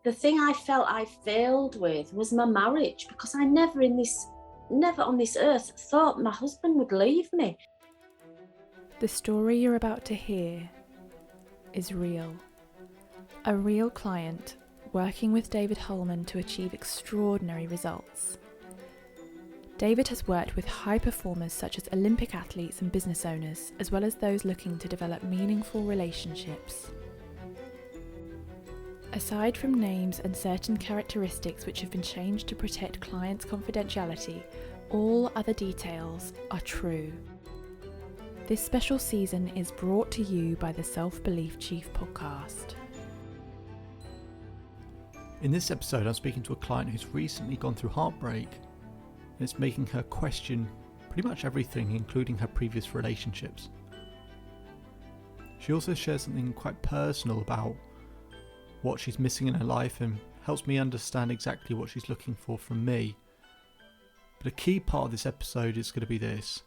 the thing I felt I failed with was my marriage, because I never on this earth thought my husband would leave me. The story you're about to hear is real. A real client working with David Holman to achieve extraordinary results. David has worked with high performers such as Olympic athletes and business owners, as well as those looking to develop meaningful relationships. Aside from names and certain characteristics which have been changed to protect clients' confidentiality, all other details are true. This special season is brought to you by the Self-Belief Chief podcast. In this episode, I'm speaking to a client who's recently gone through heartbreak, and it's making her question pretty much everything, including her previous relationships. She also shares something quite personal about what she's missing in her life and helps me understand exactly what she's looking for from me. But a key part of this episode is going to be this.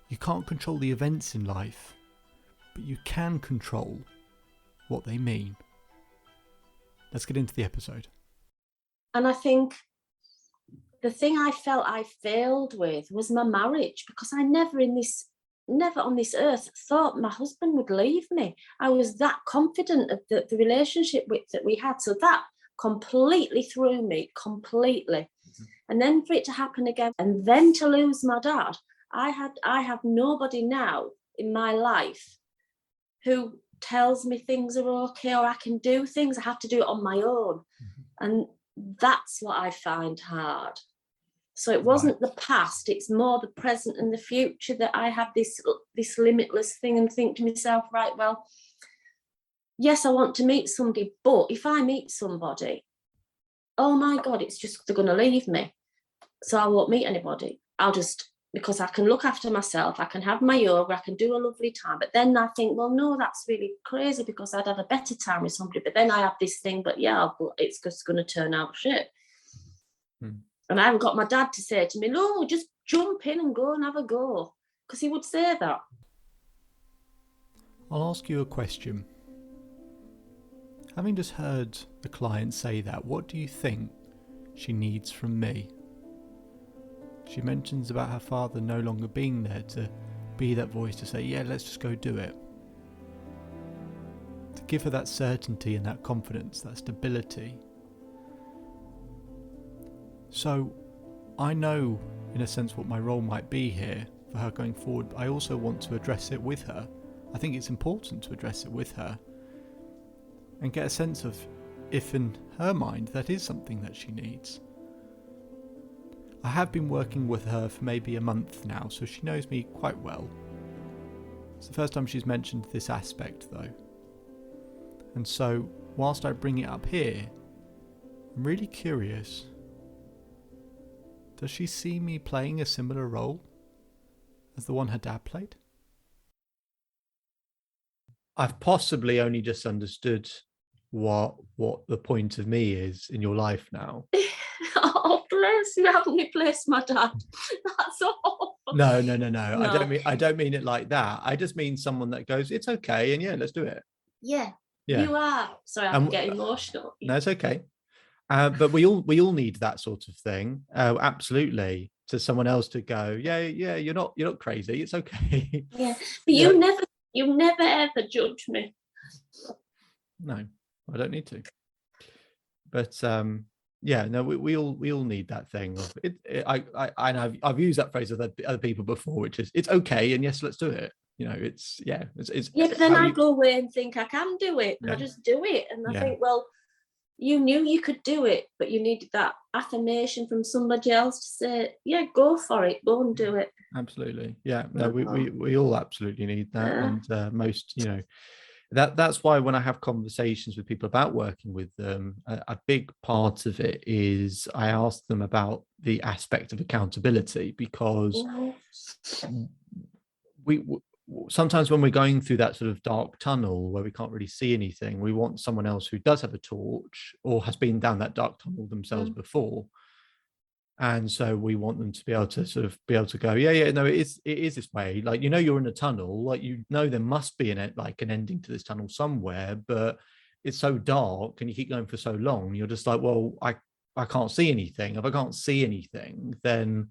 You can't control the events in life, but you can control what they mean. Let's get into the episode. And I think the thing I felt I failed with was my marriage, because I never on this earth thought my husband would leave me. I was that confident of the relationship that we had. So that completely threw me, completely. Mm-hmm. And then for it to happen again, and then to lose my dad, I have nobody now in my life who tells me things are okay or I can do things. I have to do it on my own. Mm-hmm. And that's what I find hard. So it wasn't the past, it's more the present and the future that I have this limitless thing and think to myself, right, well, yes, I want to meet somebody, but if I meet somebody, oh my God, it's just, they're going to leave me. So I won't meet anybody. Because I can look after myself, I can have my yoga, I can do a lovely time. But then I think, well, no, that's really crazy because I'd had a better time with somebody. But then I have this thing, but yeah, it's just going to turn out shit. Hmm. And I haven't got my dad to say to me, no, just jump in and go and have a go. Because he would say that. I'll ask you a question. Having just heard the client say that, what do you think she needs from me? She mentions about her father no longer being there to be that voice to say, yeah, let's just go do it. To give her that certainty and that confidence, that stability. So I know, in a sense, what my role might be here for her going forward, but I also want to address it with her. I think it's important to address it with her and get a sense of if in her mind that is something that she needs. I have been working with her for maybe a month now, so she knows me quite well. It's the first time she's mentioned this aspect though. And so, whilst I bring it up here, I'm really curious. Does she see me playing a similar role as the one her dad played? I've possibly only just understood what the point of me is in your life now. Oh, bless you, haven't replaced my dad. That's all. No. I don't mean it like that. I just mean someone that goes, it's okay, and yeah, let's do it. Yeah. You are. Sorry, I'm getting emotional. No, it's okay. But we all need that sort of thing. Absolutely. To someone else to go, yeah, you're not crazy. It's okay. Yeah, but you never ever judge me. No, I don't need to. But yeah, no, we all need that thing. I've used that phrase with other people before, which is it's okay, and yes, let's do it. You know, it's yeah. But then I go away and think I can do it, and I just do it, and I think, well, you knew you could do it, but you needed that affirmation from somebody else to say, yeah, go for it, go and do it. Absolutely. Yeah. No, we all absolutely need that. And most, that's why when I have conversations with people about working with them, a big part of it is I ask them about the aspect of accountability, because we sometimes when we're going through that sort of dark tunnel where we can't really see anything, we want someone else who does have a torch or has been down that dark tunnel themselves before. And so we want them to be able to go, no, it is this way. Like, you're in a tunnel, like, there must be an ending to this tunnel somewhere, but it's so dark and you keep going for so long, you're just like, well, I can't see anything. If I can't see anything, then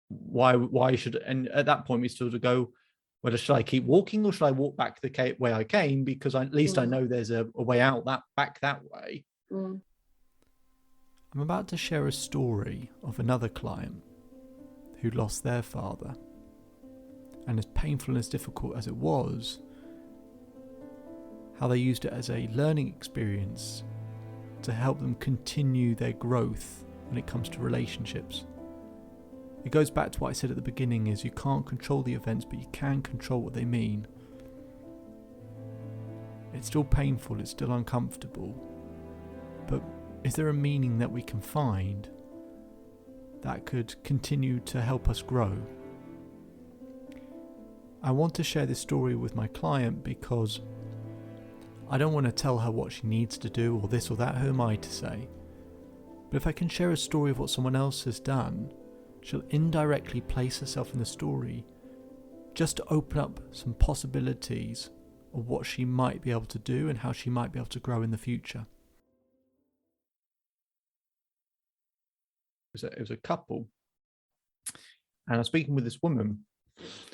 why should, and at that point we still to go, whether should I keep walking or should I walk back the way I came, because at least I know there's a way out that way. Mm. I'm about to share a story of another client who lost their father, and as painful and as difficult as it was, how they used it as a learning experience to help them continue their growth when it comes to relationships. It goes back to what I said at the beginning, is you can't control the events, but you can control what they mean. It's still painful, it's still uncomfortable, but is there a meaning that we can find that could continue to help us grow? I want to share this story with my client because I don't want to tell her what she needs to do or this or that. Who am I to say? But if I can share a story of what someone else has done, she'll indirectly place herself in the story just to open up some possibilities of what she might be able to do and how she might be able to grow in the future. It was a couple, and I was speaking with this woman,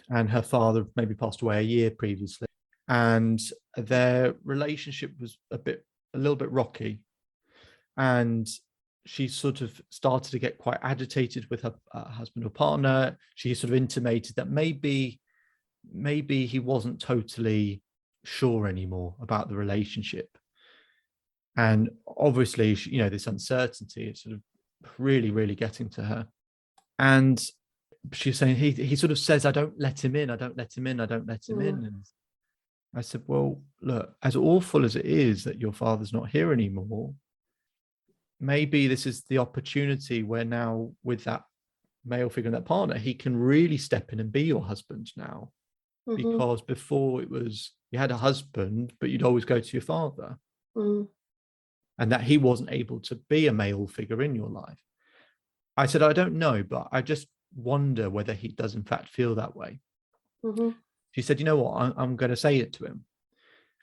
and her father maybe passed away a year previously, and their relationship was a little bit rocky, and she sort of started to get quite agitated with her husband or partner. She sort of intimated that maybe he wasn't totally sure anymore about the relationship, and obviously, this uncertainty is sort of really getting to her. And she's saying he sort of says, I don't let him in. And I said, well, look, as awful as it is that your father's not here anymore, maybe this is the opportunity where now with that male figure and that partner, he can really step in and be your husband now. Mm-hmm. Because before it was, you had a husband, but you'd always go to your father. Mm. And that he wasn't able to be a male figure in your life. I said, I don't know, but I just wonder whether he does in fact feel that way. Mm-hmm. She said, you know what, I'm going to say it to him.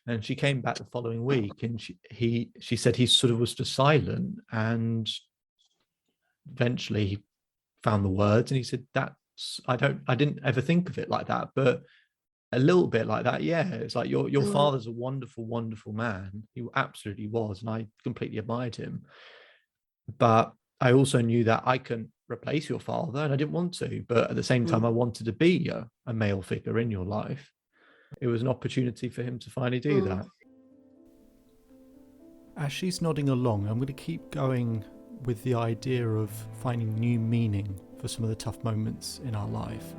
And she came back the following week, and she said he sort of was just silent, and eventually he found the words, and he said, I didn't ever think of it like that, but a little bit like that. Yeah, it's like your father's a wonderful man. He absolutely was, and I completely admired him. But I also knew that I couldn't replace your father, and I didn't want to. But at the same time, I wanted to be a male figure in your life. It was an opportunity for him to finally do that. As she's nodding along, I'm going to keep going with the idea of finding new meaning for some of the tough moments in our life.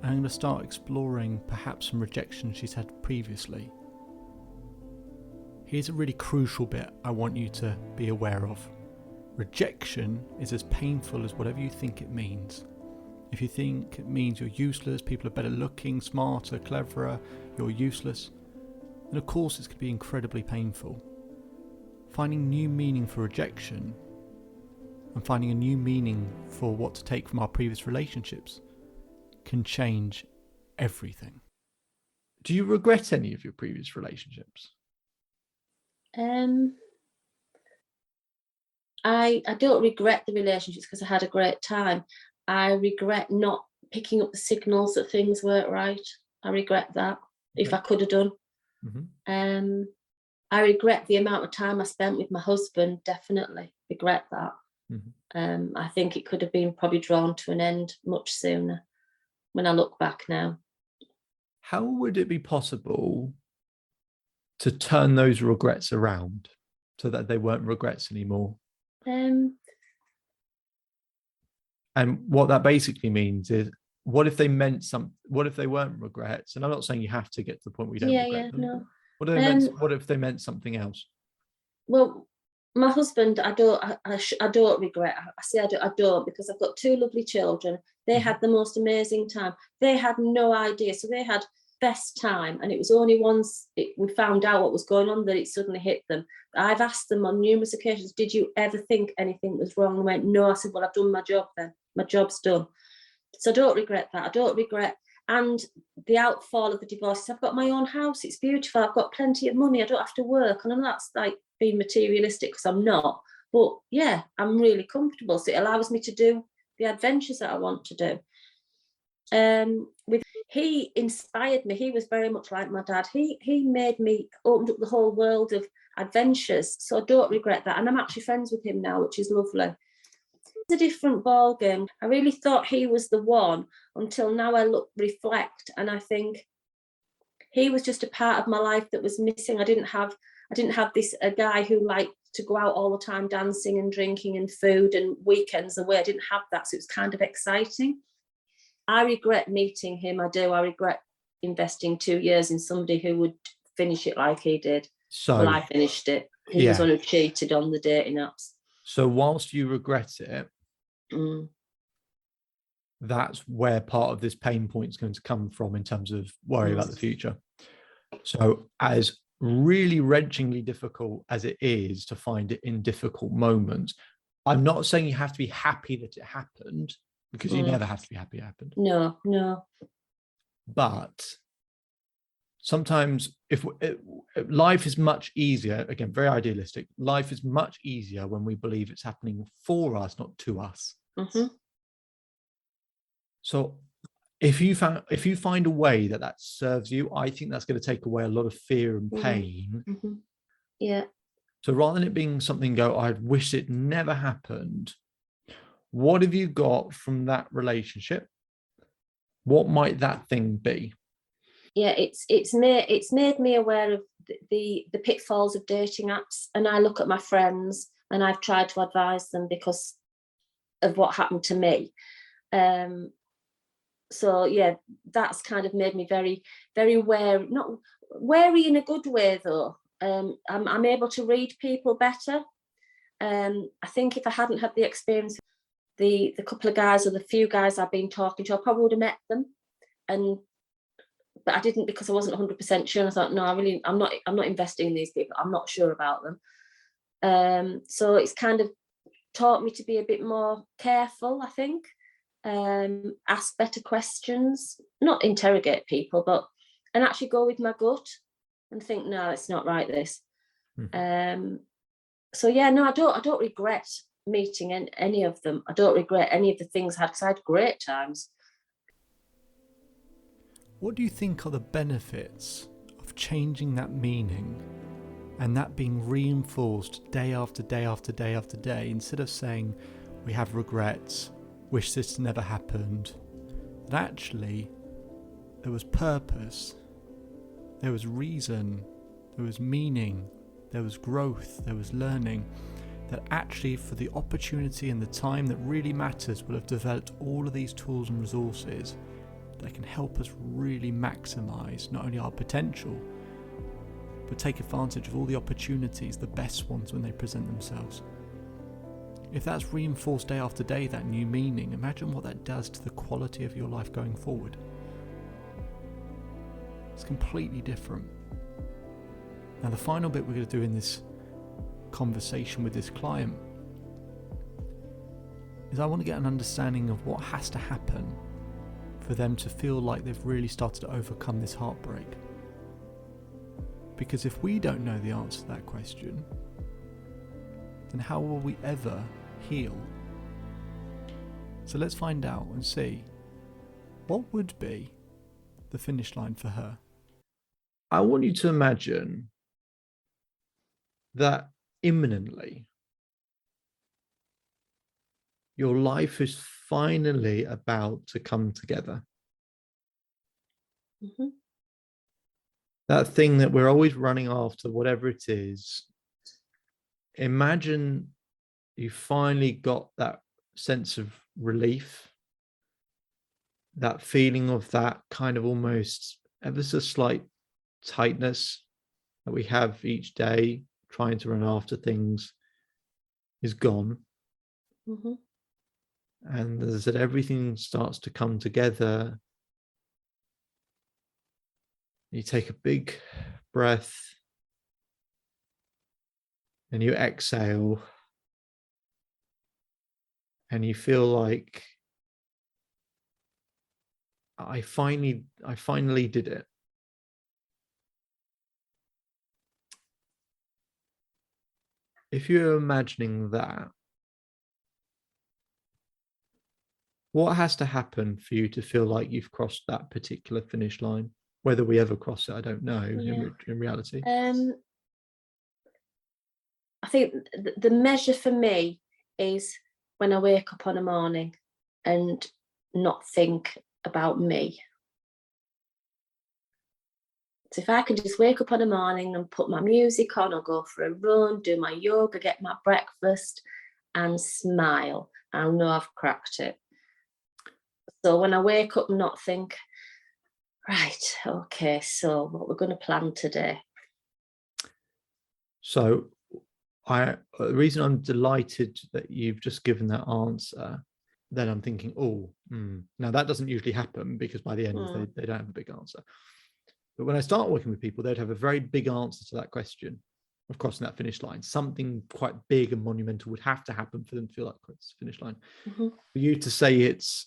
And I'm going to start exploring perhaps some rejection she's had previously. Here's a really crucial bit I want you to be aware of. Rejection is as painful as whatever you think it means. If you think it means you're useless, people are better looking, smarter, cleverer, you're useless, then of course it's going to be incredibly painful. Finding new meaning for rejection and finding a new meaning for what to take from our previous relationships can change everything. Do you regret any of your previous relationships? I don't regret the relationships because I had a great time. I regret not picking up the signals that things weren't right. I regret that. If I could have done. Mm-hmm. I regret the amount of time I spent with my husband. Definitely regret that. Mm-hmm. I think it could have been probably drawn to an end much sooner when I look back now. How would it be possible to turn those regrets around so that they weren't regrets anymore? And what that basically means is, what if they meant what if they weren't regrets? And I'm not saying you have to get to the point where you don't regret them. No. What if they meant something else? Well, my husband, I don't regret. I say I don't because I've got two lovely children. They had the most amazing time. They had no idea. So they had best time. And it was only once we found out what was going on that it suddenly hit them. I've asked them on numerous occasions, did you ever think anything was wrong? They went, no. I said, well, I've done my job then. My job's done. So I don't regret that. I don't regret And the outfall of the divorce is I've got my own house, it's beautiful, I've got plenty of money, I don't have to work. And I know that's like being materialistic, because I'm not. But yeah, I'm really comfortable. So it allows me to do the adventures that I want to do. He inspired me. He was very much like my dad. He made me, opened up the whole world of adventures. So I don't regret that. And I'm actually friends with him now, which is lovely. It's a different ball game. I really thought he was the one until now I reflect, and I think he was just a part of my life that was missing. I didn't have this a guy who liked to go out all the time dancing and drinking and food and weekends away. I didn't have that, so it was kind of exciting. I regret meeting him. I do. I regret investing 2 years in somebody who would finish it like he did. So, well, I finished it. He was one who cheated on the dating apps. So whilst you regret it, that's where part of this pain point is going to come from in terms of worry about the future. So as really wrenchingly difficult as it is to find it in difficult moments, I'm not saying you have to be happy that it happened, because you never have to be happy it happened. No. But sometimes if life is much easier, again, very idealistic, life is much easier when we believe it's happening for us, not to us. So if you find a way that serves you, I think that's going to take away a lot of fear and pain. Yeah. So rather than it being something I wish it never happened, what have you got from that relationship? What might that thing be? Yeah, it's made me aware of the pitfalls of dating apps, and I look at my friends and I've tried to advise them because of what happened to me. So yeah, that's kind of made me very, very wary. Not wary in a good way though. I'm able to read people better. I think if I hadn't had the experience, the couple of guys or the few guys I've been talking to, I probably would have met them, but I didn't, because I wasn't 100% sure. And I thought, no, I'm not investing in these people. I'm not sure about them. So it's kind of taught me to be a bit more careful, I think. Ask better questions, not interrogate people, and actually go with my gut and think, no, it's not right, this. So yeah, no, I don't regret meeting any of them. I don't regret any of the things I had, because I had great times. What do you think are the benefits of changing that meaning and that being reinforced day after day after day after day, instead of saying we have regrets, wish this never happened, that actually there was purpose, there was reason, there was meaning, there was growth, there was learning, that actually for the opportunity and the time that really matters, we'll have developed all of these tools and resources that can help us really maximize not only our potential, but take advantage of all the opportunities, the best ones, when they present themselves. If that's reinforced day after day, that new meaning, imagine what that does to the quality of your life going forward. It's completely different. Now, the final bit we're going to do in this conversation with this client is I want to get an understanding of what has to happen for them to feel like they've really started to overcome this heartbreak. Because if we don't know the answer to that question, then how will we ever heal? So let's find out and see what would be the finish line for her. I want you to imagine that imminently your life is finally about to come together. That thing that we're always running after, whatever it is, imagine you finally got that sense of relief, that feeling of that kind of almost ever so slight tightness that we have each day trying to run after things is gone. And as I said, everything starts to come together. You take a big breath and you exhale, and you feel like I finally did it. If you're imagining that, what has to happen for you to feel like you've crossed that particular finish line? Whether we ever cross it, I don't know. In reality, I think the measure for me is when I wake up on a morning and not think about me. So if I can just wake up on a morning and put my music on, or go for a run, do my yoga, get my breakfast, and smile, I'll know I've cracked it. So when I wake up and not think, right, okay, so what we're going to plan today. So the reason I'm delighted that you've just given that answer, then I'm thinking, now that doesn't usually happen, because by the end they don't have a big answer. But when I start working with people, they'd have a very big answer to that question of crossing that finish line. Something quite big and monumental would have to happen for them to feel like it's the finish line. For you to say it's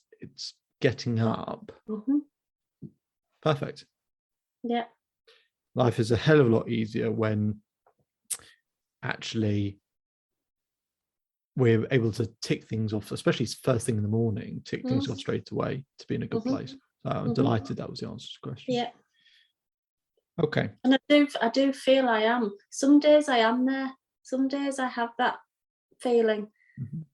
getting up, perfect. Yeah. Life is a hell of a lot easier when actually we're able to tick things off, especially first thing in the morning, tick things off straight away to be in a good place. So I'm delighted that was the answer to the question. Yeah. Okay. And I do feel I am. Some days I am there. Some days I have that feeling.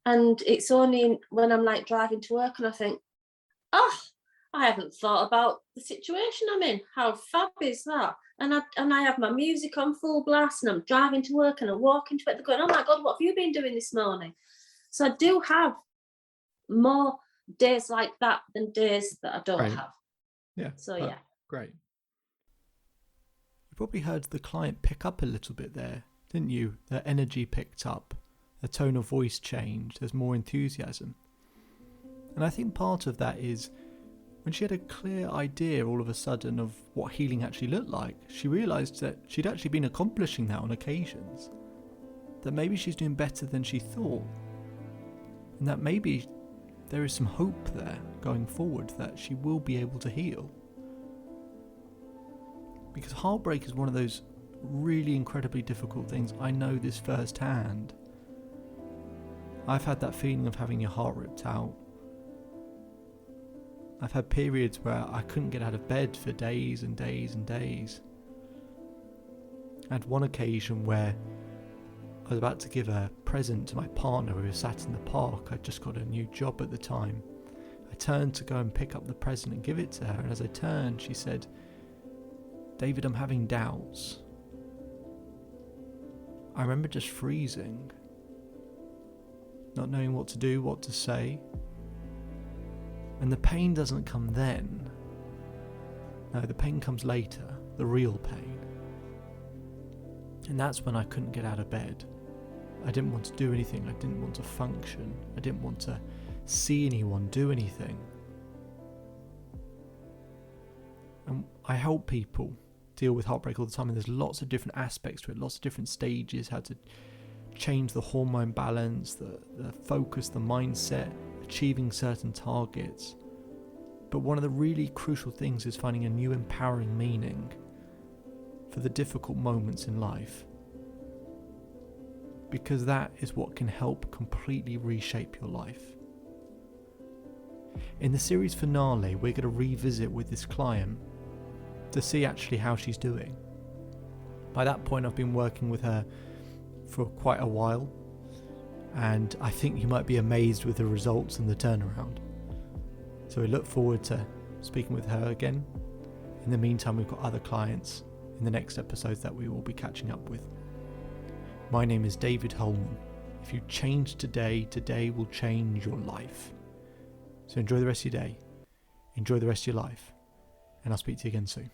And it's only when I'm like driving to work and I think, I haven't thought about the situation I'm in. How fab is that? And I have my music on full blast and I'm driving to work and I'm walking to it. They're going, oh my God, what have you been doing this morning? So I do have more days like that than days that I don't have. Yeah. So yeah. Great. You probably heard the client pick up a little bit there, didn't you? Their energy picked up, their tone of voice changed, there's more enthusiasm. And I think part of that is when she had a clear idea all of a sudden of what healing actually looked like, she realised that she'd actually been accomplishing that on occasions. That maybe she's doing better than she thought. And that maybe there is some hope there going forward that she will be able to heal. Because heartbreak is one of those really incredibly difficult things. I know this firsthand. I've had that feeling of having your heart ripped out. I've had periods where I couldn't get out of bed for days and days and days. I had one occasion where I was about to give a present to my partner. We were sat in the park. I'd just got a new job at the time. I turned to go and pick up the present and give it to her, and as I turned, she said, "David, I'm having doubts." I remember just freezing, not knowing what to do, what to say. And the pain doesn't come then. No, the pain comes later, the real pain. And that's when I couldn't get out of bed. I didn't want to do anything. I didn't want to function. I didn't want to see anyone, do anything. And I help people deal with heartbreak all the time, and there's lots of different aspects to it, lots of different stages, how to change the hormone balance, the focus, the mindset, achieving certain targets. But one of the really crucial things is finding a new empowering meaning for the difficult moments in life, because that is what can help completely reshape your life. In the series finale, we're going to revisit with this client to see actually how she's doing. By that point, I've been working with her for quite a while, and I think you might be amazed with the results and the turnaround. So we look forward to speaking with her again. In the meantime, we've got other clients in the next episodes that we will be catching up with. My name is David Holman. If you change today, today will change your life. So enjoy the rest of your day, enjoy the rest of your life, and I'll speak to you again soon.